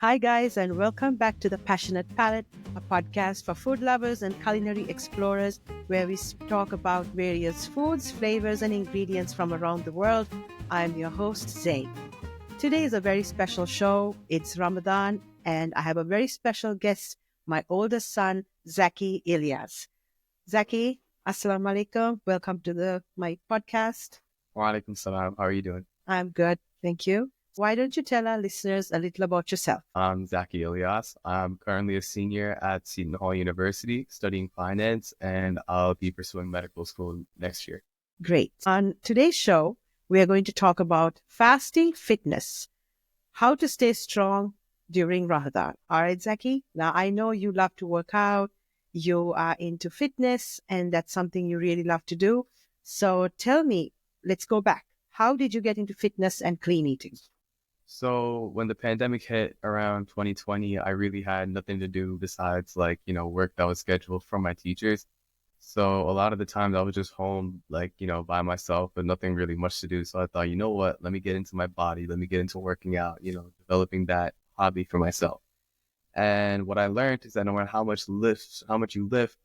Hi, guys, and welcome back to The Passionate Palate, a podcast for food lovers and culinary explorers where we talk about various foods, flavors, and ingredients from around the world. I'm your host, Zay. Today is a very special show. It's Ramadan, and I have a very special guest, my oldest son, Zaki Ilyas. Zaki, Assalamu alaikum. Welcome to my podcast. Walaikum salam. How are you doing? I'm good. Thank you. Why don't you tell our listeners a little about yourself? I'm Zaki Ilyas. I'm currently a senior at Seton Hall University studying finance, and I'll be pursuing medical school next year. Great. On today's show, we are going to talk about fasting fitness, how to stay strong during Ramadan. All right, Zaki. Now, I know you love to work out. You are into fitness, and that's something you really love to do. So tell me, let's go back. How did you get into fitness and clean eating? So when the pandemic hit around 2020, I really had nothing to do besides work that was scheduled from my teachers. So a lot of the times I was just home, by myself, but nothing really much to do. So I thought, you know what, let me get into my body. Let me get into working out, developing that hobby for myself. And what I learned is that no matter how much you lift,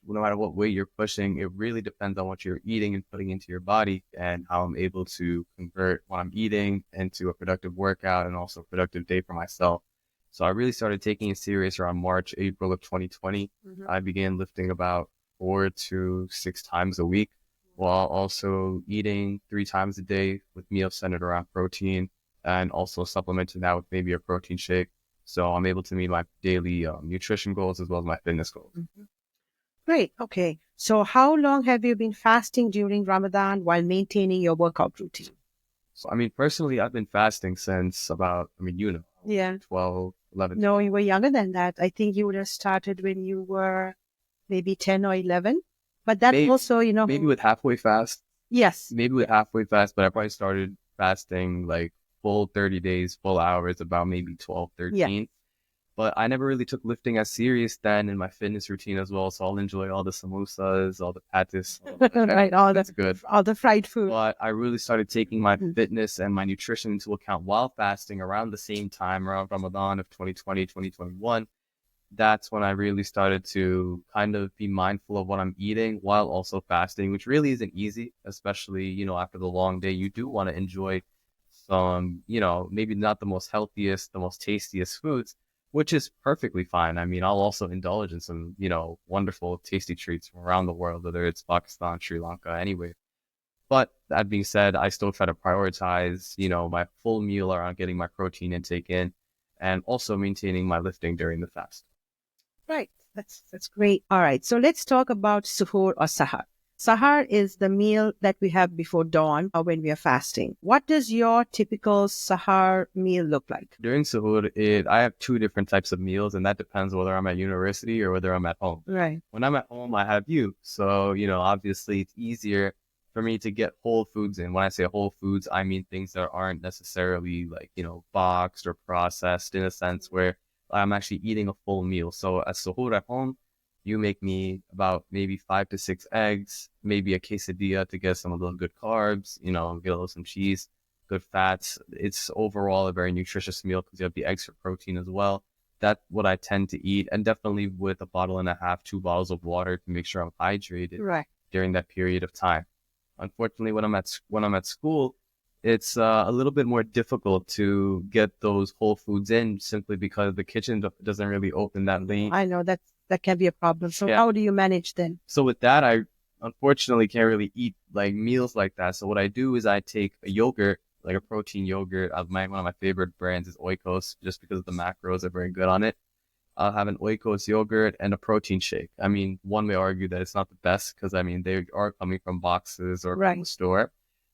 no matter what weight you're pushing, it really depends on what you're eating and putting into your body and how I'm able to convert what I'm eating into a productive workout and also a productive day for myself. So I really started taking it serious around March, April of 2020. I began lifting about 4 to 6 times a week while also eating 3 times a day with meals centered around protein and also supplementing that with maybe a protein shake. So I'm able to meet my daily nutrition goals as well as my fitness goals. Great. Okay. So how long have you been fasting during Ramadan while maintaining your workout routine? So, personally, I've been fasting since about, Yeah. 12, 11. No, you were younger than that. I think you would have started when you were maybe 10 or 11. But that Maybe, also, maybe with halfway fast. Yes. Maybe with halfway fast, but I probably started fasting like full 30 days, full hours, about maybe 12, 13. Yeah. But I never really took lifting as serious then in my fitness routine as well. So I'll enjoy all the samosas, all the patties. Right, That's good. all the fried food. But I really started taking my fitness and my nutrition into account while fasting around the same time, around Ramadan of 2020, 2021. That's when I really started to kind of be mindful of what I'm eating while also fasting, which really isn't easy, especially, after the long day. You do want to enjoy some, maybe not the most healthiest, the most tastiest foods, which is perfectly fine. I'll also indulge in some, wonderful, tasty treats from around the world, whether it's Pakistan, Sri Lanka, anyway. But that being said, I still try to prioritize, my full meal around getting my protein intake in and also maintaining my lifting during the fast. Right. That's great. All right. So let's talk about suhoor or sahar. Sahar is the meal that we have before dawn or when we are fasting. What does your typical sahar meal look like? During suhoor, I have 2 different types of meals, and that depends whether I'm at university or whether I'm at home. Right. When I'm at home, I have you. So, obviously it's easier for me to get whole foods in. When I say whole foods, I mean things that aren't necessarily boxed or processed in a sense where I'm actually eating a full meal. So at suhoor at home, you make me about maybe 5 to 6 eggs, maybe a quesadilla to get some of those good carbs, get a little some cheese, good fats. It's overall a very nutritious meal because you have the eggs for protein as well. That's what I tend to eat, and definitely with a bottle and a half, 2 bottles of water to make sure I'm hydrated during that period of time. Unfortunately, when I'm at school, it's a little bit more difficult to get those whole foods in simply because the kitchen doesn't really open that late. I know that can be a problem. So how do you manage then? So with that, I unfortunately can't really eat meals like that. So what I do is I take a yogurt, like a protein yogurt. One of my favorite brands is Oikos, just because the macros are very good on it. I'll have an Oikos yogurt and a protein shake. One may argue that it's not the best because, they are coming from boxes or from the store,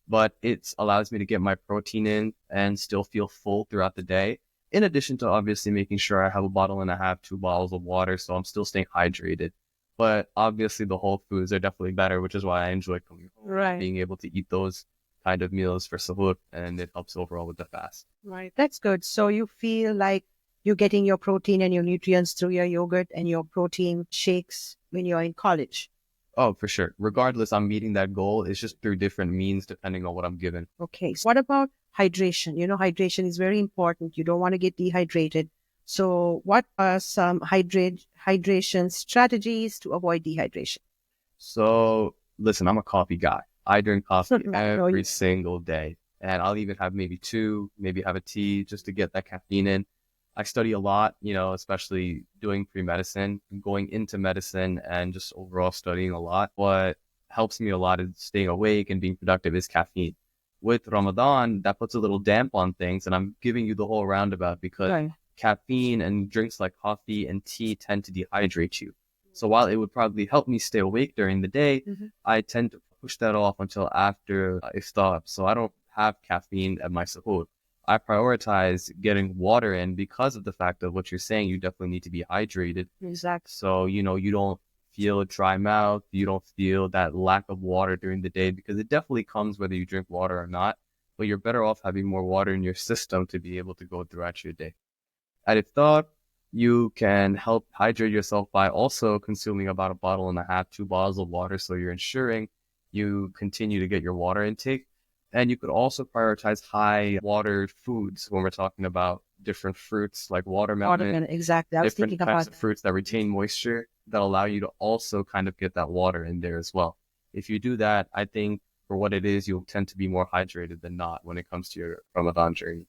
but it allows me to get my protein in and still feel full throughout the day. In addition to obviously making sure I have a bottle and a half, 2 bottles of water, so I'm still staying hydrated. But obviously the whole foods are definitely better, which is why I enjoy coming home, being able to eat those kind of meals for suhoor, and it helps overall with the fast. Right. That's good. So you feel like you're getting your protein and your nutrients through your yogurt and your protein shakes when you're in college. Oh, for sure. Regardless, I'm meeting that goal. It's just through different means depending on what I'm given. Okay. So what about hydration? Hydration is very important. You don't want to get dehydrated. So, what are some hydration strategies to avoid dehydration? So listen, I'm a coffee guy. I drink coffee I know every you. single day. And I'll even have maybe two, maybe have a tea just to get that caffeine in. I study a lot, especially doing pre-medicine, going into medicine and just overall studying a lot. What helps me a lot is staying awake and being productive is caffeine. With Ramadan, that puts a little damp on things, and I'm giving you the whole roundabout because Right. caffeine and drinks like coffee and tea tend to dehydrate you. So while it would probably help me stay awake during the day, I tend to push that off until after iftar. So I don't have caffeine at my suhoor. I prioritize getting water in because of the fact of what you're saying. You definitely need to be hydrated. Exactly. So, you don't feel dry mouth. You don't feel that lack of water during the day because it definitely comes whether you drink water or not. But you're better off having more water in your system to be able to go throughout your day. At iftar, you can help hydrate yourself by also consuming about a bottle and a half, 2 bottles of water. So you're ensuring you continue to get your water intake. And you could also prioritize high water foods when we're talking about different fruits like watermelon, Watermelon, exactly. I was different thinking types about of that. fruits that retain moisture that allow you to also kind of get that water in there as well. If you do that, I think for what it is, you'll tend to be more hydrated than not when it comes to your Ramadan journey.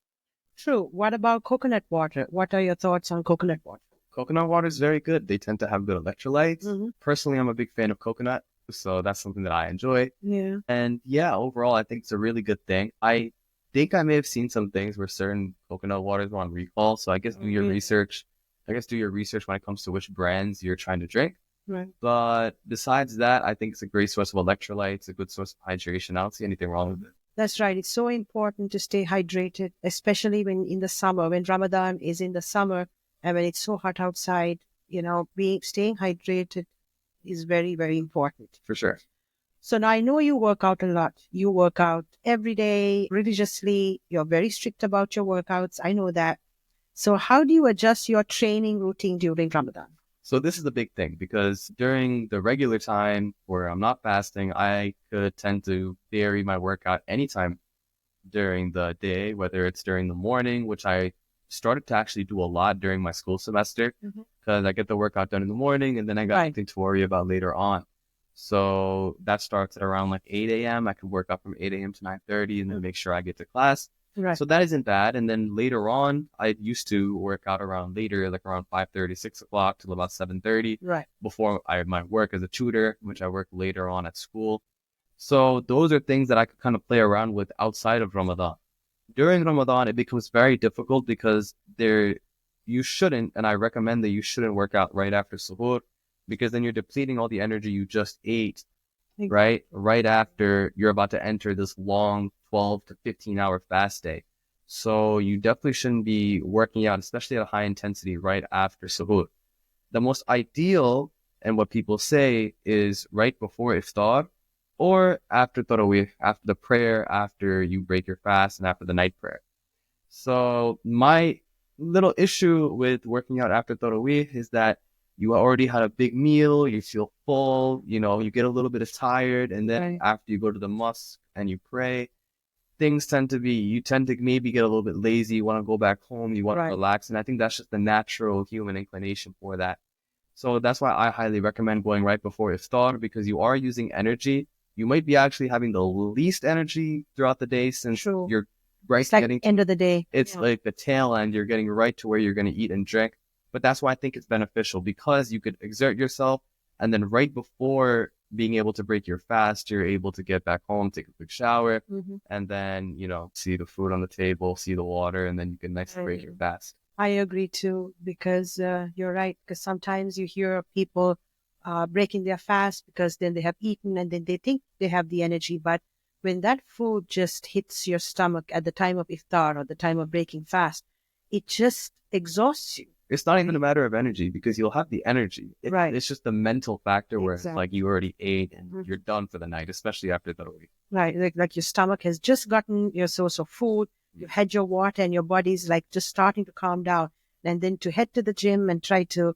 True. What about coconut water? What are your thoughts on coconut water? Coconut water is very good. They tend to have good electrolytes. Hmm. Personally, I'm a big fan of coconut, so that's something that I enjoy. Yeah. And yeah, overall, I think it's a really good thing. I think I may have seen some things where certain coconut waters were on recall. So I guess do your Really? research. I guess do your research when it comes to which brands you're trying to drink. Right. But besides that, I think it's a great source of electrolytes, a good source of hydration. I don't see anything wrong with it. That's right. It's so important to stay hydrated, especially when in the summer, when Ramadan is in the summer and when it's so hot outside, being staying hydrated is very, very important. For sure. So now I know you work out a lot. You work out every day religiously. You're very strict about your workouts. I know that. So how do you adjust your training routine during Ramadan? So this is the big thing because during the regular time where I'm not fasting, I could tend to vary my workout anytime during the day, whether it's during the morning, which I started to actually do a lot during my school semester because I get the workout done in the morning and then I got Right. nothing to worry about later on. So that starts at around like 8 a.m. I could work out from 8 a.m. to 9:30 and then make sure I get to class. Right. So that isn't bad. And then later on, I used to work out around later, like around 5:30, 6 o'clock till about 7:30 Right. before I had my work as a tutor, which I work later on at school. So those are things that I could kind of play around with outside of Ramadan. During Ramadan, it becomes very difficult because you shouldn't, and I recommend that you shouldn't work out right after suhoor because then you're depleting all the energy you just ate, right? Right after you're about to enter this long 12 to 15-hour fast day. So you definitely shouldn't be working out, especially at a high intensity right after suhoor. The most ideal and what people say is right before iftar or after tarawih, after the prayer, after you break your fast and after the night prayer. So my little issue with working out after tarawih is that you already had a big meal, you feel full, you get a little bit of tired, and then after you go to the mosque and you pray, you tend to maybe get a little bit lazy, you want to go back home, you want to relax, and I think that's just the natural human inclination for that. So that's why I highly recommend going right before iftar because you are using energy. You might be actually having the least energy throughout the day since you're right It's like getting end of the day. it's like the tail end. You're getting right to where you're going to eat and drink. But that's why I think it's beneficial because you could exert yourself and then right before being able to break your fast, you're able to get back home, take a quick shower, and then, see the food on the table, see the water, and then you can nicely break your fast. I agree too, because you're right. Because sometimes you hear people breaking their fast because then they have eaten and then they think they have the energy. But when that food just hits your stomach at the time of iftar or the time of breaking fast, it just exhausts you. It's not even a matter of energy because you'll have the energy. It's just the mental factor where it's like you already ate and you're done for the night, especially after tarawih. Right. Like your stomach has just gotten your source of food. You had your water and your body's like just starting to calm down. And then to head to the gym and try to,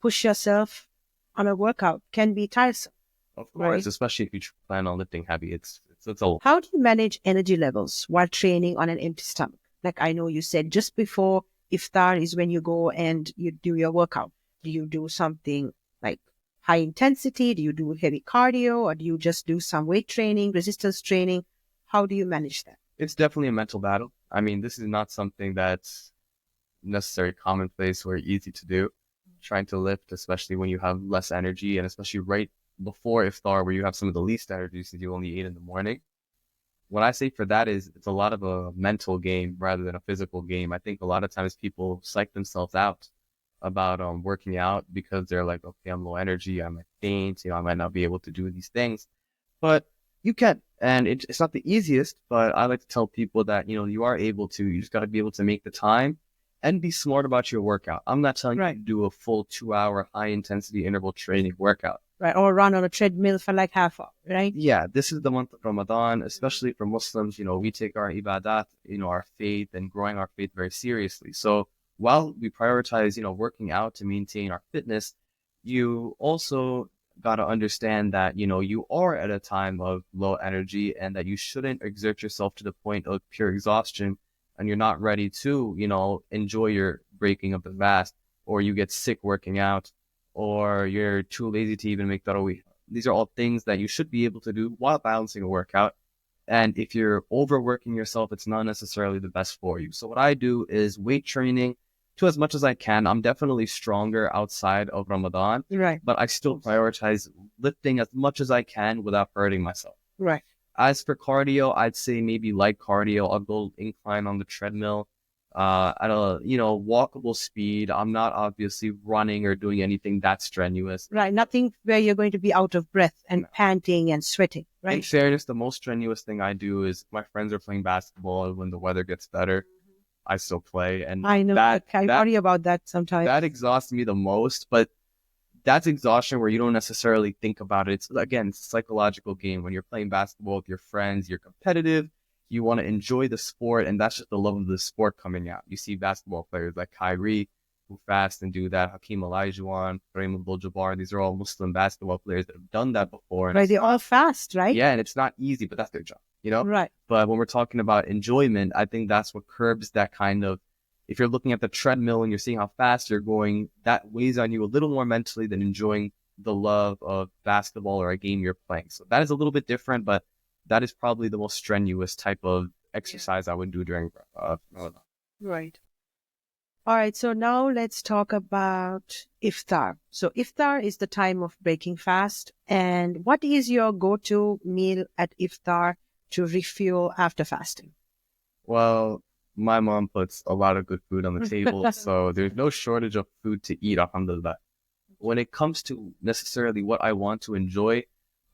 push yourself on a workout can be tiresome. Of course, especially if you plan on lifting heavy. It's a How do you manage energy levels while training on an empty stomach? Like I know you said just before iftar is when you go and you do your workout? Do you do something like high intensity? Do you do heavy cardio, or do you just do some weight training, resistance training? How do you manage that? It's definitely a mental battle. I mean, this is not something that's necessarily commonplace or easy to do. Trying to lift, especially when you have less energy, and especially right before iftar, where you have some of the least energy since you only ate in the morning. What I say for that is it's a lot of a mental game rather than a physical game. I think a lot of times people psych themselves out about working out because they're like, okay, I'm low energy, I might faint, I might not be able to do these things. But you can, and it's not the easiest, but I like to tell people that, you are able to. You just got to be able to make the time and be smart about your workout. I'm not telling you to do a full 2-hour high intensity interval training workout. Right, or run on a treadmill for like half hour, right? Yeah, this is the month of Ramadan, especially for Muslims. We take our ibadat, our faith and growing our faith very seriously. So while we prioritize, working out to maintain our fitness, you also got to understand that, you are at a time of low energy and that you shouldn't exert yourself to the point of pure exhaustion and you're not ready to, enjoy your breaking of the fast, or you get sick working out, or you're too lazy to even make tarawih. These are all things that you should be able to do while balancing a workout. And if you're overworking yourself, it's not necessarily the best for you. So what I do is weight training to as much as I can. I'm definitely stronger outside of Ramadan, Right. but I still prioritize lifting as much as I can without hurting myself. Right. As for cardio, I'd say maybe light cardio. I'll go incline on the treadmill at a, walkable speed. I'm not obviously running or doing anything that strenuous. Right. Nothing where you're going to be out of breath and panting and sweating, right? In fairness, the most strenuous thing I do is my friends are playing basketball, and when the weather gets better, I still play. And I know I worry about that sometimes. That exhausts me the most, but that's exhaustion where you don't necessarily think about it. It's a psychological game. When you're playing basketball with your friends, you're competitive, you want to enjoy the sport, and that's just the love of the sport coming out. You see basketball players like Kyrie who fast and do that, Hakeem Olajuwon, Kareem Abdul-Jabbar. These are all Muslim basketball players that have done that before. Right, they're all fast, right? Yeah, and it's not easy, but that's their job, Right. But when we're talking about enjoyment, I think that's what curbs that kind of, if you're looking at the treadmill and you're seeing how fast you're going, that weighs on you a little more mentally than enjoying the love of basketball or a game you're playing. So that is a little bit different, but that is probably the most strenuous type of exercise I would do during Ramadan. Right. All right. So now let's talk about iftar. So iftar is the time of breaking fast. And what is your go-to meal at iftar to refuel after fasting? Well, my mom puts a lot of good food on the table, so there's no shortage of food to eat, alhamdulillah. When it comes to necessarily what I want to enjoy,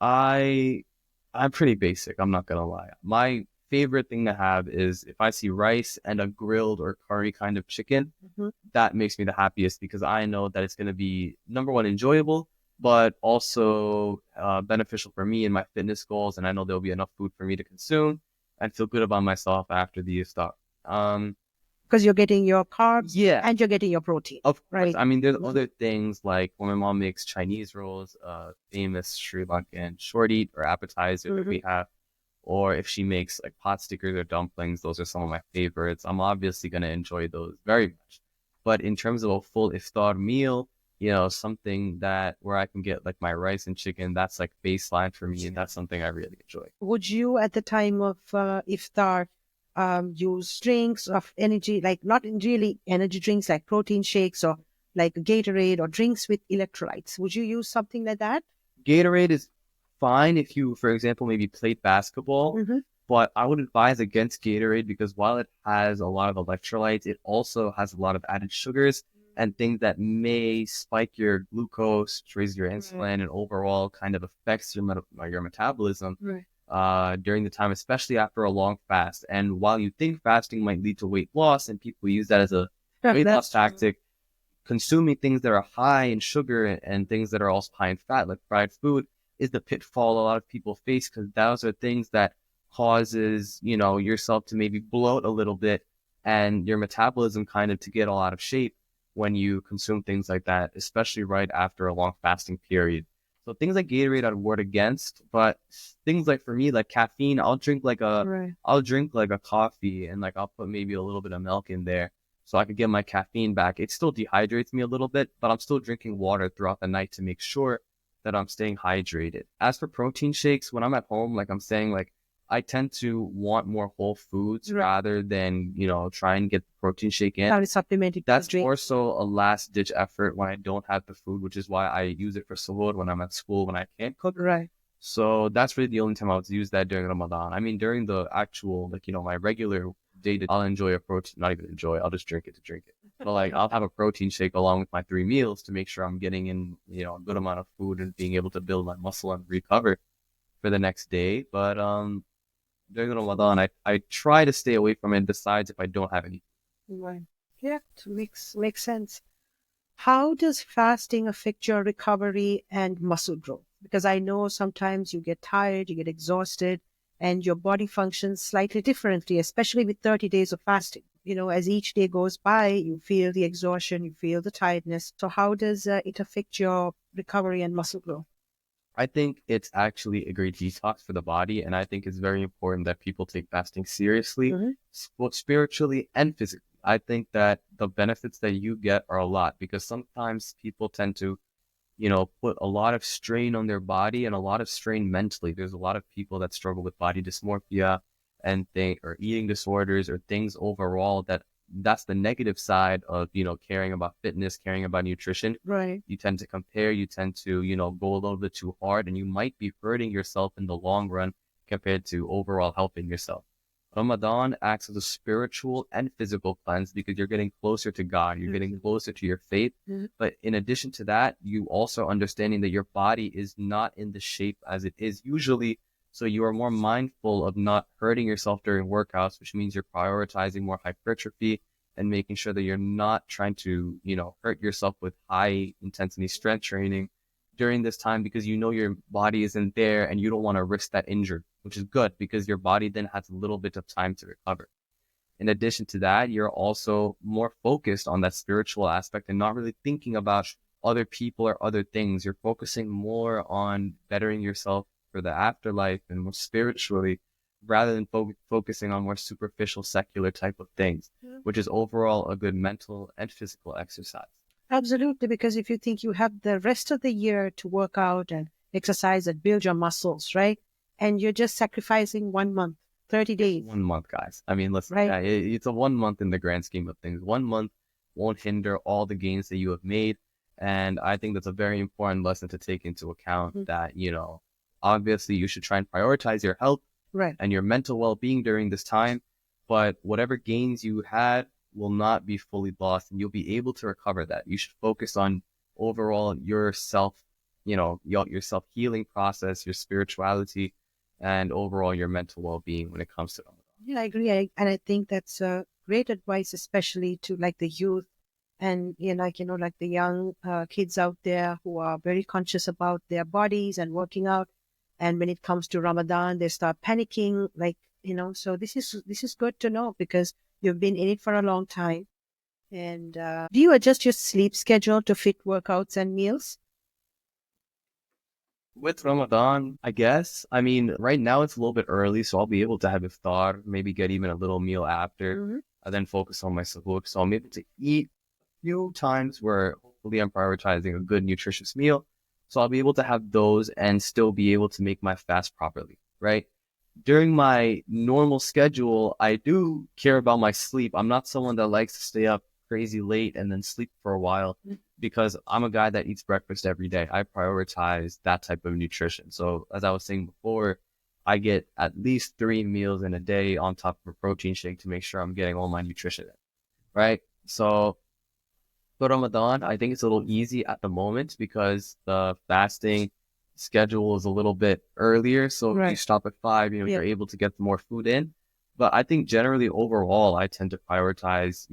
I'm pretty basic, I'm not gonna lie. My favorite thing to have is if I see rice and a grilled or curry kind of chicken, that makes me the happiest because I know that it's gonna be, number one, enjoyable, but also beneficial for me and my fitness goals, and I know there'll be enough food for me to consume and feel good about myself after the iftar. Because you're getting your carbs, and you're getting your protein. Of course. Right? I mean, there's other things like when my mom makes Chinese rolls, famous Sri Lankan short eat or appetizer that we have, or if she makes like pot stickers or dumplings, those are some of my favorites. I'm obviously going to enjoy those very much. But in terms of a full iftar meal, something that where I can get like my rice and chicken, that's like baseline for me, and that's something I really enjoy. Would you, at the time of iftar, use drinks of energy, like not really energy drinks like protein shakes or like Gatorade or drinks with electrolytes? Would you use something like that? Gatorade is fine if you, for example, maybe played basketball, but I would advise against Gatorade because while it has a lot of electrolytes, it also has a lot of added sugars and things that may spike your glucose, raise your insulin, and overall kind of affects your metabolism. During the time, especially after a long fast. And while you think fasting might lead to weight loss, and people use that as a weight loss tactic, consuming things that are high in sugar and things that are also high in fat, like fried food, is the pitfall a lot of people face because those are things that causes, yourself to maybe bloat a little bit and your metabolism kind of to get all out of shape when you consume things like that, especially right after a long fasting period. So things like Gatorade I'd ward against, but things like for me, like caffeine, I'll drink like a coffee and like I'll put maybe a little bit of milk in there. so I could get my caffeine back. It still dehydrates me a little bit, but I'm still drinking water throughout the night to make sure that I'm staying hydrated. As for protein shakes, when I'm at home, like I'm saying, like I tend to want more whole foods Right. rather than, try and get the protein shake in. Probably supplementing the That's drink. more so a last ditch effort when I don't have the food, which is why I use it for suhoor when I'm at school, when I can't cook. Right. So that's really the only time I would use that during Ramadan. I mean, during the actual, like, my regular day to, I'll enjoy a protein, not even enjoy, I'll just drink it to drink it. But like, I'll have a protein shake along with my 3 meals to make sure I'm getting in, a good amount of food and being able to build my muscle and recover for the next day. But during Ramadan, I try to stay away from it besides if I don't have any. Right. Yeah, makes sense. How does fasting affect your recovery and muscle growth? Because I know sometimes you get tired, you get exhausted, and your body functions slightly differently, especially with 30 days of fasting. As each day goes by, you feel the exhaustion, you feel the tiredness. So, how does it affect your recovery and muscle growth? I think it's actually a great detox for the body, and I think it's very important that people take fasting seriously, Mm-hmm. both spiritually and physically. I think that the benefits that you get are a lot because sometimes people tend to, put a lot of strain on their body and a lot of strain mentally. There's a lot of people that struggle with body dysmorphia and or eating disorders or things overall that's the negative side of, caring about fitness, caring about nutrition. Right. You tend to compare, you tend to, go a little bit too hard, and you might be hurting yourself in the long run compared to overall helping yourself. Ramadan acts as a spiritual and physical cleanse because you're getting closer to God, you're getting closer to your faith. Mhm. But in addition to that, you also understanding that your body is not in the shape as it is usually. So you are more mindful of not hurting yourself during workouts, which means you're prioritizing more hypertrophy and making sure that you're not trying to, hurt yourself with high intensity strength training during this time because you know your body isn't there and you don't want to risk that injury, which is good because your body then has a little bit of time to recover. In addition to that, you're also more focused on that spiritual aspect and not really thinking about other people or other things. You're focusing more on bettering yourself for the afterlife and more spiritually rather than focusing on more superficial secular type of things, Yeah. which is overall a good mental and physical exercise. Absolutely, because if you think you have the rest of the year to work out and exercise and build your muscles, right? And you're just sacrificing 1 month, 30 It's days, 1 month, guys. I mean, listen, right? yeah, it's a 1 month in the grand scheme of things. 1 month won't hinder all the gains that you have made. And I think that's a very important lesson to take into account Mhm. that, obviously you should try and prioritize your health Right. and your mental well-being during this time. But whatever gains you had will not be fully lost and you'll be able to recover that. You should focus on overall yourself, your self-healing process, your spirituality, and overall your mental well-being when it comes to Ramadan. Yeah, I agree. And I think that's great advice, especially to like the youth and like the young kids out there who are very conscious about their bodies and working out. And when it comes to Ramadan, they start panicking, so this is good to know because you've been in it for a long time. And do you adjust your sleep schedule to fit workouts and meals? With Ramadan, I guess. I mean, right now it's a little bit early, so I'll be able to have iftar, maybe get even a little meal after, Hmm. and then focus on my suhoor. So I'm able to eat a few times where hopefully I'm prioritizing a good nutritious meal. So I'll be able to have those and still be able to make my fast properly, right? During my normal schedule, I do care about my sleep. I'm not someone that likes to stay up crazy late and then sleep for a while because I'm a guy that eats breakfast every day. I prioritize that type of nutrition. So as I was saying before, I get at least 3 meals in a day on top of a protein shake to make sure I'm getting all my nutrition in, right? So for Ramadan, I think it's a little easy at the moment because the fasting schedule is a little bit earlier. So if you Right. stop at 5, Yeah. you're able to get more food in. But I think generally overall, I tend to prioritize,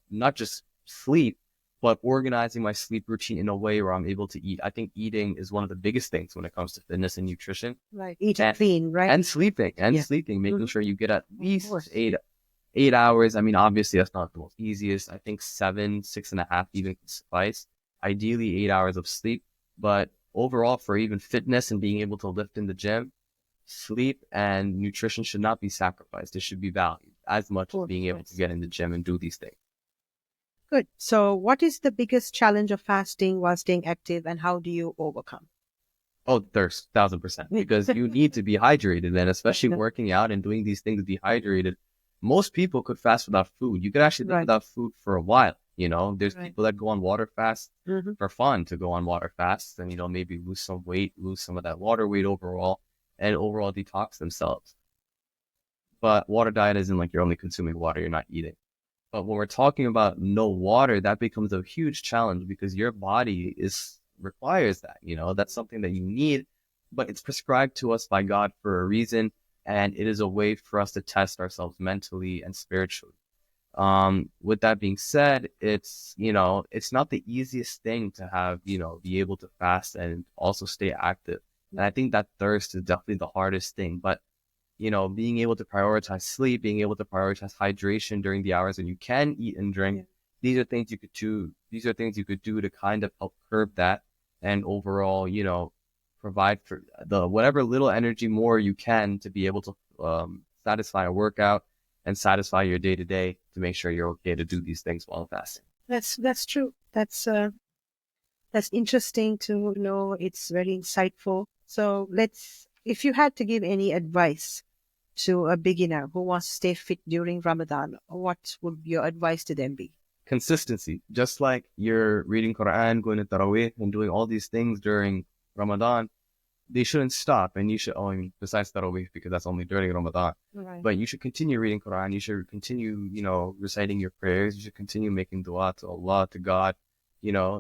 not just sleep, but organizing my sleep routine in a way where I'm able to eat. I think eating is one of the biggest things when it comes to fitness and nutrition Right. Eating and, clean, right? and Yeah. sleeping, making Mhm. sure you get at Of least course. 8 hours. I mean, obviously that's not the most easiest. I think 7, 6.5 even can suffice. Ideally 8 hours of sleep, but overall for even fitness and being able to lift in the gym, sleep and nutrition should not be sacrificed. It should be valued as Of much as course. being able to Yes. get in the gym and do these things. Good. So, what is the biggest challenge of fasting while staying active, and how do you overcome? Oh, thirst, 1000%, because you need to be hydrated, and especially working out and doing these things dehydrated. Most people could fast without food. You could actually live Right. without food for a while. There's Right. people that go on water fast Hmm. for fun, to go on water fasts and, maybe lose some weight, lose some of that water weight overall, and overall detox themselves. But water diet isn't like you're only consuming water, you're not eating. But when we're talking about no water, that becomes a huge challenge because your body requires that. That's something that you need, but it's prescribed to us by God for a reason, and it is a way for us to test ourselves mentally and spiritually. With that being said, it's not the easiest thing to have, be able to fast and also stay active. And I think that thirst is definitely the hardest thing. But being able to prioritize sleep, being able to prioritize hydration during the hours when you can eat and drink, Yeah. these are things you could do. These are things you could do to kind of help curb that and overall, provide for the whatever little energy more you can to be able to satisfy a workout and satisfy your day to day to make sure you're okay to do these things while fasting. That's true. That's interesting to know. It's very insightful. So, if you had to give any advice to a beginner who wants to stay fit during Ramadan, what would your advice to them be? Consistency, just like you're reading Quran, going to Taraweeh, and doing all these things during Ramadan, they shouldn't stop. And you should, I mean, besides Tarawih, because that's only during Ramadan, Right. but you should continue reading Quran. You should continue, reciting your prayers. You should continue making dua to Allah, to God,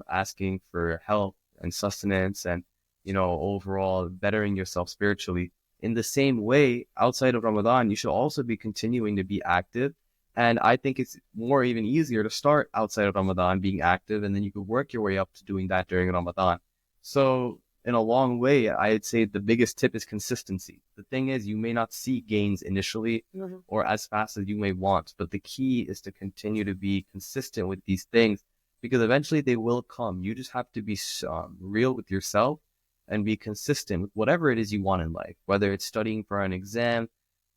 asking for help and sustenance and, overall bettering yourself spiritually. In the same way, outside of Ramadan, you should also be continuing to be active. And I think it's more even easier to start outside of Ramadan being active, and then you could work your way up to doing that during Ramadan. So in a long way, I'd say the biggest tip is consistency. The thing is, you may not see gains initially Hmm. or as fast as you may want, but the key is to continue to be consistent with these things because eventually they will come. You just have to be real with yourself and be consistent with whatever it is you want in life, whether it's studying for an exam,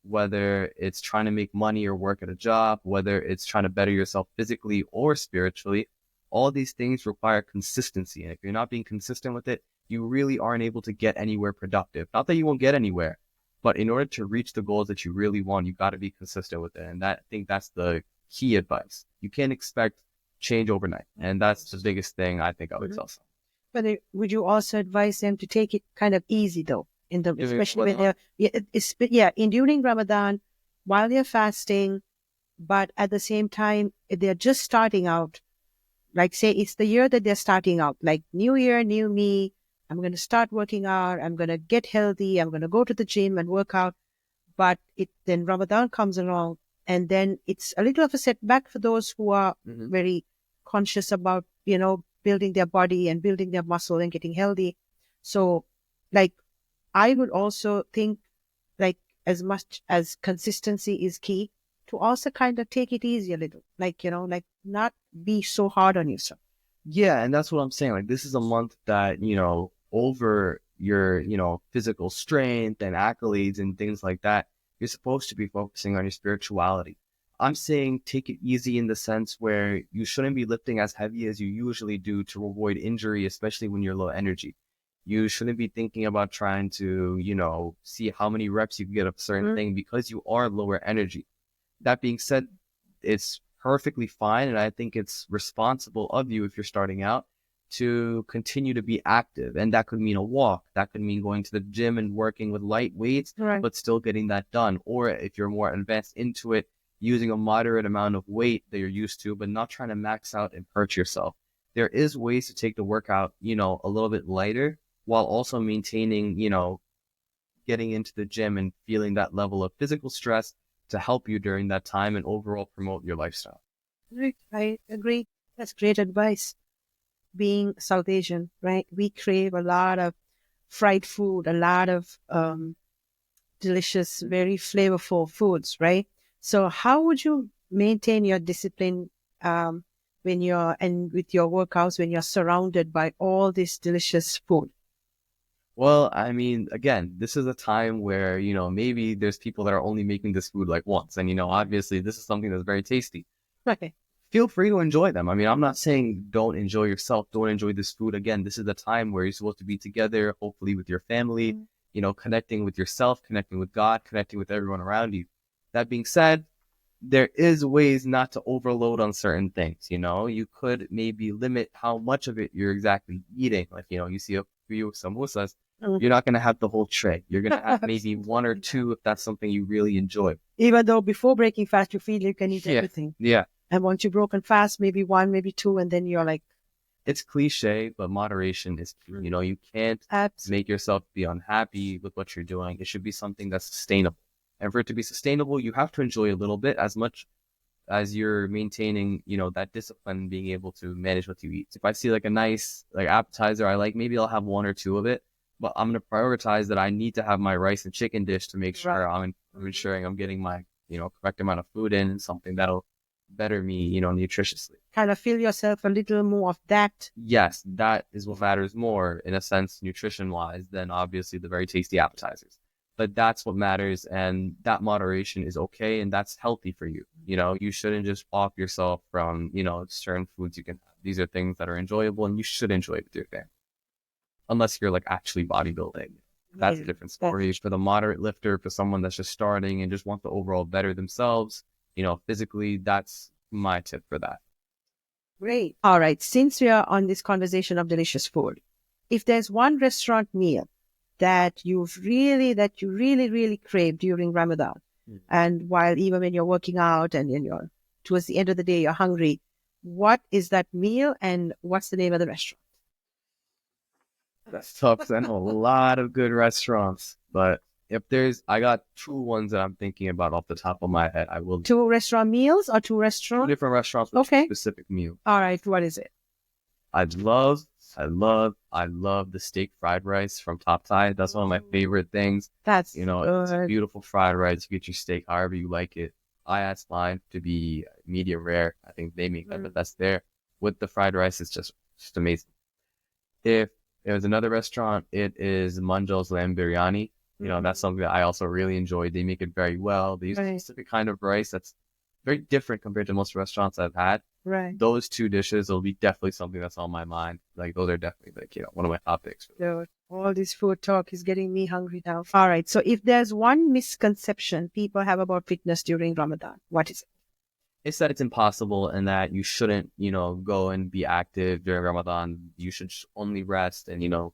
whether it's trying to make money or work at a job, whether it's trying to better yourself physically or spiritually. All these things require consistency. And if you're not being consistent with it, you really aren't able to get anywhere productive. Not that you won't get anywhere, but in order to reach the goals that you really want, you got to be consistent with it. And I think that's the key advice. You can't expect change overnight. And that's the biggest thing I think I would Hmm. tell someone. But would you also advise them to take it kind of easy though, During especially when Ramadan, in during Ramadan, while they're fasting, but at the same time they're just starting out. Like say it's the year that they're starting out, like new year, new me. I'm going to start working out. I'm going to get healthy. I'm going to go to the gym and work out. But then Ramadan comes along, and then it's a little of a setback for those who are hmm very conscious about, building their body and building their muscle and getting healthy. So, like, I would also think, like, as much as consistency is key, to also kind of take it easy a little, like, like not be so hard on yourself. Yeah, and that's what I'm saying. Like, this is a month that, over your, physical strength and accolades and things like that, you're supposed to be focusing on your spirituality. I'm saying take it easy in the sense where you shouldn't be lifting as heavy as you usually do to avoid injury, especially when you're low energy. You shouldn't be thinking about trying to, see how many reps you can get of a certain Mhm. thing because you are lower energy. That being said, it's perfectly fine. And I think it's responsible of you if you're starting out to continue to be active. And that could mean a walk. That could mean going to the gym and working with light weights, Right. but still getting that done. Or if you're more advanced into it, using a moderate amount of weight that you're used to, but not trying to max out and hurt yourself. There is ways to take the workout, a little bit lighter while also maintaining, getting into the gym and feeling that level of physical stress to help you during that time and overall promote your lifestyle. Right. I agree. That's great advice. Being South Asian, right? We crave a lot of fried food, a lot of delicious, very flavorful foods, right? So, how would you maintain your discipline when you're and with your workouts when you're surrounded by all this delicious food? Well, I mean, again, this is a time where, maybe there's people that are only making this food like once. And, obviously this is something that's very tasty. Right. feel free to enjoy them. I mean, I'm not saying don't enjoy yourself, don't enjoy this food. Again, this is the time where you're supposed to be together, hopefully with your family, you know, connecting with yourself, connecting with God, connecting with everyone around you. That being said, there is ways not to overload on certain things. You know, you could maybe limit how much of it you're exactly eating. Like, you know, you see a few samosas, you're not going to have the whole tray. You're going to have maybe one or two if that's something you really enjoy. Even though before breaking fast, you feel you can eat Yeah. everything. Yeah. And once you've broken fast, maybe one, maybe two, and then you're like, It's cliche, but moderation is key. You know, you can't absolutely. make yourself be unhappy with what you're doing. It should be something that's sustainable. And for it to be sustainable, you have to enjoy a little bit as much as you're maintaining, you know, that discipline, being able to manage what you eat. If I see like a nice like appetizer I like, maybe I'll have one or two of it, but I'm going to prioritize that I need to have my rice and chicken dish to make sure I'm ensuring I'm getting my, you know, correct amount of food in, and something that'll better me, you know, nutritiously. Kind of feel yourself a little more of that. Yes, that is what matters more in a sense, nutrition wise, than obviously the very tasty appetizers. But that's what matters, and that moderation is okay, and that's healthy for you. You know, you shouldn't just off yourself from, you know, certain foods you can have. These are things that are enjoyable, and you should enjoy it with your family. Unless you're like actually bodybuilding. That's a different story. For the moderate lifter, for someone that's just starting and just wants to overall better themselves, you know, physically, that's my tip for that. Great. All right. Since we are on this conversation of delicious food, if there's one restaurant meal that you really crave during Ramadan, and while even when you're working out and you're towards the end of the day, you're hungry, what is that meal and what's the name of the restaurant? That's tough. I know a lot of good restaurants, but if I got two ones that I'm thinking about off the top of my head. I will. Two restaurant meals or two Two restaurants? different restaurants with Okay. specific meal. All right. What is it? I love the steak fried rice from Top Thai. That's one of my favorite things. That's You know, good. it's beautiful fried rice. You get your steak however you like it. I asked mine to be medium rare. I think they make that the best there. With the fried rice, it's just amazing. If there's another restaurant, it is Manjal's Lamb Biryani. You know, that's something that I also really enjoy. They make it very well. They use a specific kind of rice that's very different compared to most restaurants I've had. Right. Those two dishes will be definitely something that's on my mind. Like, those are definitely, like, you know, one of my top picks. Dude, all this food talk is getting me hungry now. All right. So if there's one misconception people have about fitness during Ramadan, what is it? It's that it's impossible and that you shouldn't, you know, go and be active during Ramadan. You should only rest and, you know,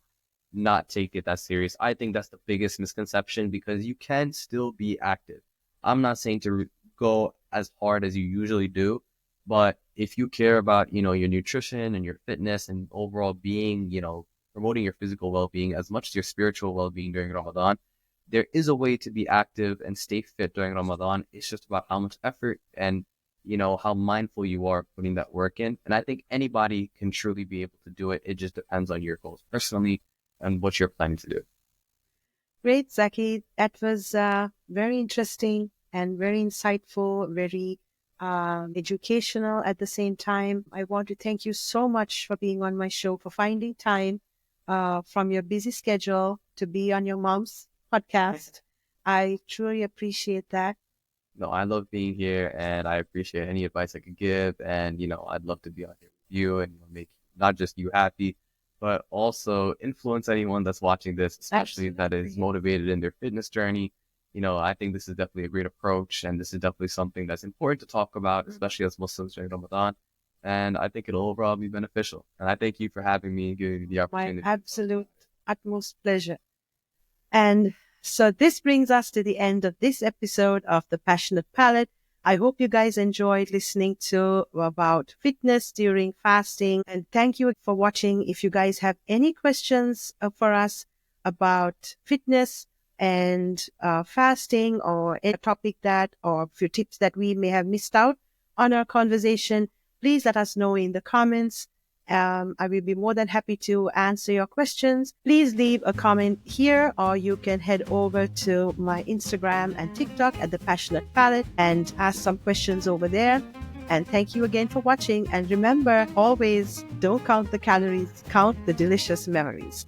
not take it that serious. I think that's the biggest misconception, because you can still be active. I'm not saying to go as hard as you usually do, but if you care about, you know, your nutrition and your fitness and overall being, you know, promoting your physical well-being as much as your spiritual well-being during Ramadan, there is a way to be active and stay fit during Ramadan. It's just about how much effort and, you know, how mindful you are putting that work in. And I think anybody can truly be able to do it. It just depends on your goals personally and what you're planning to do. Great, Zaki. That was very interesting and very insightful, very educational at the same time. I want to thank you so much for being on my show, for finding time from your busy schedule to be on your mom's podcast. I truly appreciate that. No, I love being here, and I appreciate any advice I could give. And, you know, I'd love to be on here with you and, you know, make not just you happy, but also influence anyone that's watching this, especially that is motivated in their fitness journey. You know, I think this is definitely a great approach, and this is definitely something that's important to talk about, especially as Muslims during Ramadan. And I think it'll overall be beneficial. And I thank you for having me and giving me the opportunity. My absolute utmost pleasure. And so this brings us to the end of this episode of The Passionate Palate. I hope you guys enjoyed listening to about fitness during fasting. And thank you for watching. If you guys have any questions for us about fitness and fasting, or a topic or a few tips that we may have missed out on our conversation, please let us know in the comments. I will be more than happy to answer your questions. Please leave a comment here, or you can head over to my Instagram and TikTok at The Passionate Palate and ask some questions over there. And thank you again for watching. And remember, always don't count the calories, count the delicious memories.